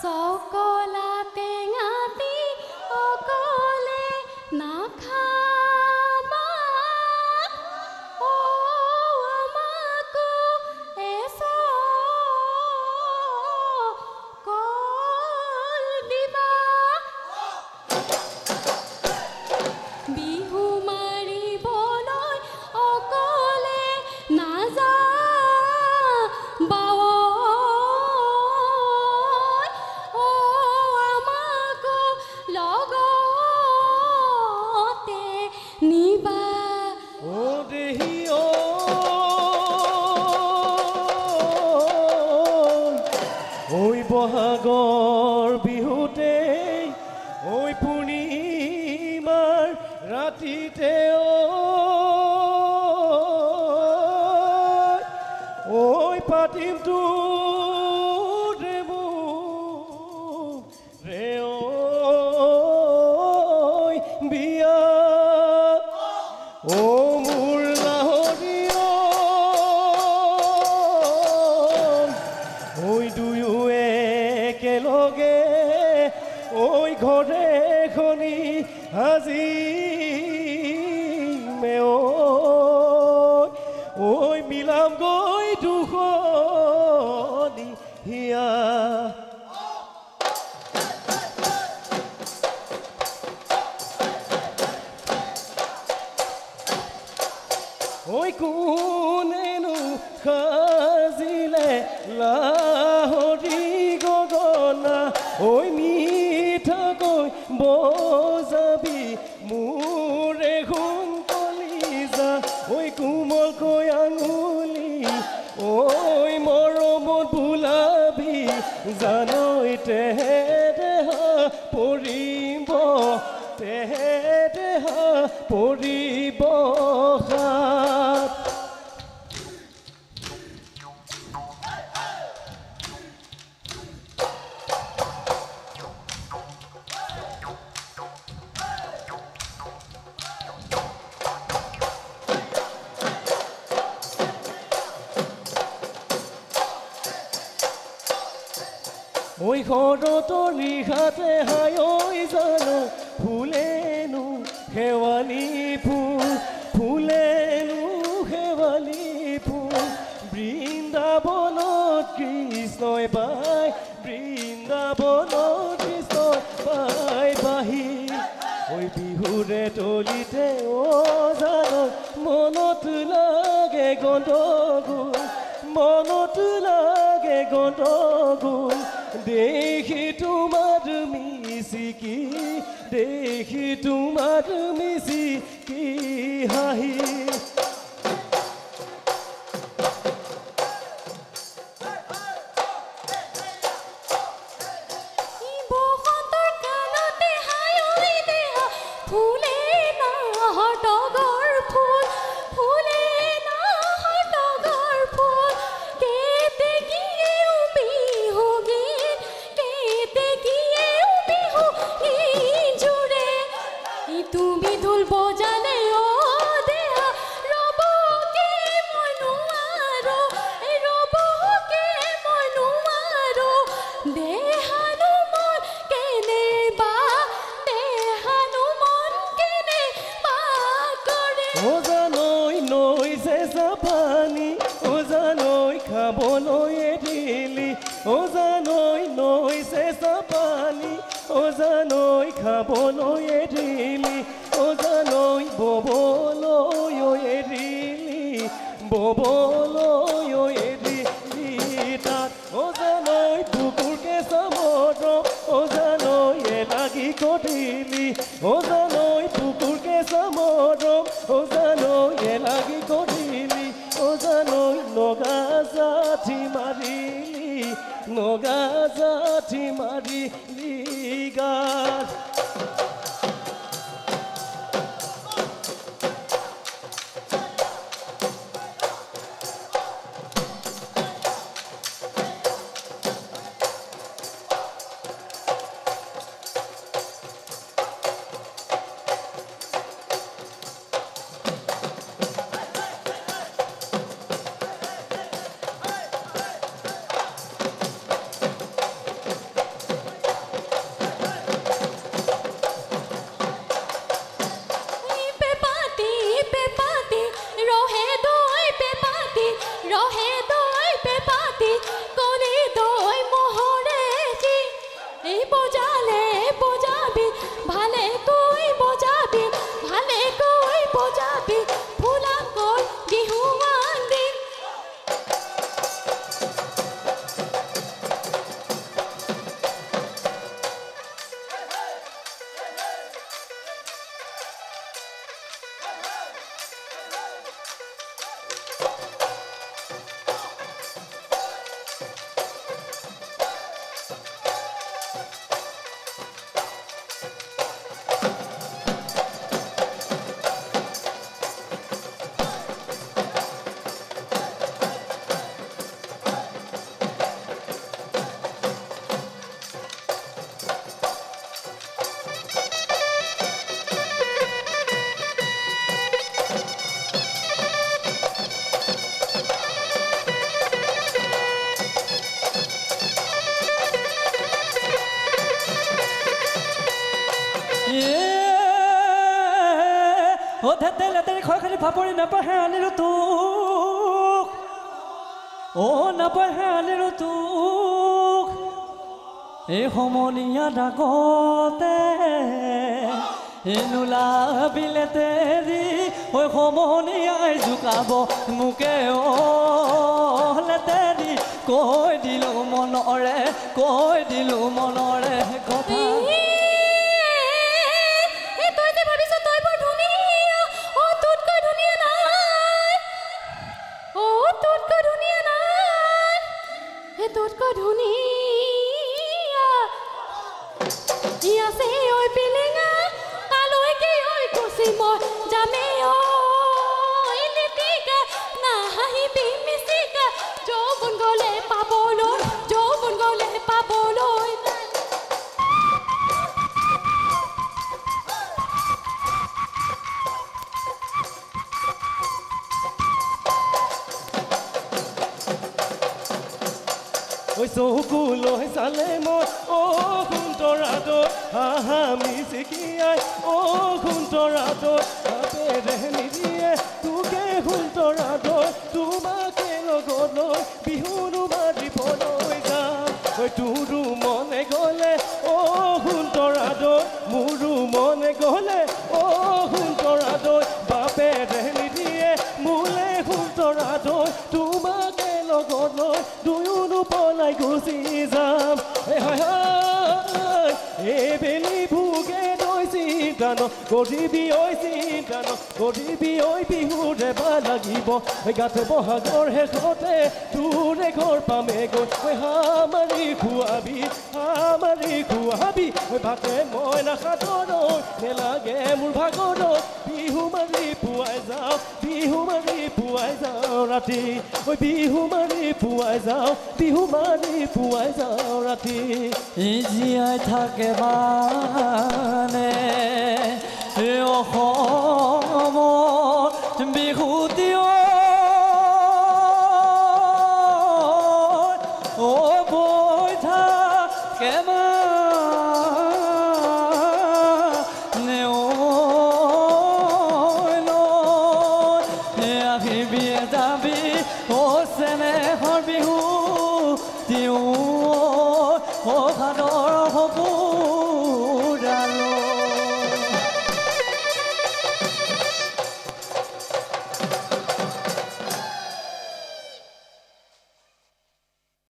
চকলা টেঙাটি অকলে নাখাবা ও আমাকো এছ কল দিবা বিহু মাৰিবলৈ অকলে নাযা বাৱ ও আমাকো লগতে নিবা ও দেহি ঐ বহাগৰ বিহুতে ঐ পূৰ্ণিমাৰ ৰাতিতে ঐ পাতিম তোৰ ৰে ঐ বিয়া ও মোৰ গাহৰি ঐ দুয়ো একেলগে ঐ ঘৰে খনি আজি ঐ মিলাম গৈ দুখনি হিয়া ঐ কোনেনো সাজিলে লাহৰি গগনা ঐ মিঠাকৈ বজাবি মোৰে ঘুম কলিজা ঐ কোমলকৈ আঙুলি ঐ মৰমত বোলাবি জানৈ তেহে দেহা পৰিব তেহে দেহা পৰিব হাত ঐ ঘৰতৰ নিশাতে হাই ঐ জানো ফুলেনো শেৱালি ফুল ফুলেনো শেৱালি ফুল বৃন্দাবনত কৃষ্ণই পাই বৃন্দাবনত কৃষ্ণই পাই বাহি ঐ বিহুৰে তলিতে জানো মনত লাগে গণ্ডগোল মনত লাগে গণ্ডগোল দেখি তোমাৰ মিচিকি দেখি তোমাৰ মিচিকি হাঁহি বসন্তৰ কালতে হাই ঐ দেহা ফুলে নাহৰ তগৰ ফুল ফুলে নাহৰ তগৰ ফুল কেতে কিয়েও বিহু গীত কেতে কিয়েও বিহু গীত জুৰে তুমি ঢোল বজালে ও দেহা ৰবকে মই নোৱাৰো ৰবকে মই নোৱাৰো দেহানো মন কেনে বা দেহানো মন কেনে বা কৰে ও জানৈ নৈ চেঁচা পানী ও জানৈ খাবলৈ এৰিলি ও জানৈ নৈ চেঁচা পানী ও জানৈ খাবলৈ এৰিলি ও জানৈ ববলৈ এৰিলি ববলৈ এৰিলি তাত ও জানৈ বুকুৰ কেঁচা মৰম ও জানৈ লাগি কটিলি ও জানৈ বুকুৰ কেঁচা মৰম ও জানৈ লাগি কটিলি ও জানৈ নগা জাঠি মাৰিলি নগা জাঠি মাৰিলি গাত বজাবি কলি দৈ মহৰেজি এই বজালে বজাবি ভালে কৈ বজাবি ফুলাকৈ বিহুৱান দিন লেতেৰি খৰি ফাপৰি নাপাহে আনিলো তোক নাপাহে আনিলো তোক এই সমনীয়া ডাকতে নোলা বিলেতেৰি ঐ সমনীয়াই জোকাব মোকে লেতেৰি কৈ দিলো মনৰে কথা তোতকৈ ধুনীয়া আছে ঐ পিলিঙা কালৈকে ঐ কুচি মই যামে ঐ লিটিকা নাহাঁহিবি মিচিকা যৌৱন গ'লে পাবলৈ ঐ চকুলৈ চালে মই সুন্দৰাদৰ হাঁহা মিচিকিয়াই সুন্দৰাদৰ বাপেৰে নিদিয়ে তোকে সুন্দৰাদৰ তোমাকে লগত লৈ বিহুনো মাৰিবলৈ যাম ঐ তোৰো মনে গ'লে সুন্দৰাদৰ মোৰো মনে গ'লে সুন্দৰাদৰ বাপেৰে নিদিয়ে মোলে সুন্দৰাদৰ তোমাকে লগত লৈ দুয়োনো পলাই গুচি যাম এইবেলি ভোগে দৈ চিন্তান কৰিবি ঐ বিহুৰে বা লাগিব গাতে বহাগৰ শেষতে তোৰে ঘৰ পামে গৈ হামাৰি খুৱাবি ভাতে মই নাখাতৰ নেলাগে মোৰ ভাগৰত বিহু মাৰি পুৱাই যাওঁ ৰাতি বিহু মাৰি পুৱাই যাওঁ ৰাতি জীয়াই থাকে মানে অসমত বিহুতি